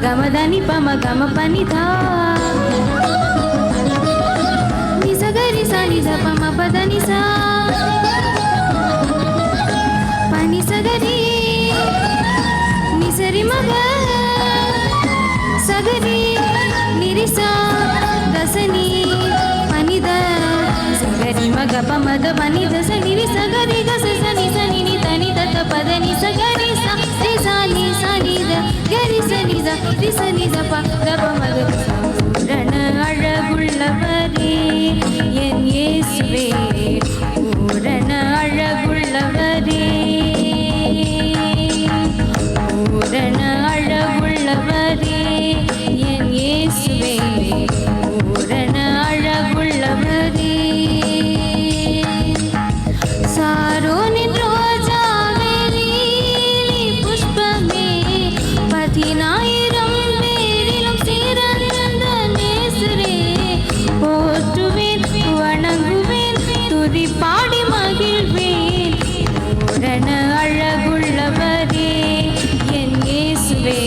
గమ దని పమ గమ పని ధా ని సగరి సా ని స పమ పద ని సా పని సగరి ని సరి మగ సగరి నిరిసా దసని పని ద సగరి మగ పమ ద పని ద సని రి సగరి గ సని సని ని తని ద పద ని సగరి సా రి సా ని సా ని ద గరి సని ద రి సని ద ప ద ప మ ద பூரண அழகுள்ளவரே என் இயேசுவே பூரண அழகுள்ளவரே பூரண அழகுள்ளவரே என் இயேசுவே பூரண அழகுள்ளவரே சாரோனின் ரோஜாவே லீலி புஷ்பமே 10000 பேரிலும் சிறந்த நேசரே போற்றுவேன் வணங்குவேன் துதி பாடி மகிழ்வேன் பூரண அழகுள்ளவரே என் இயேசுவே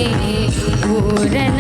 பூரண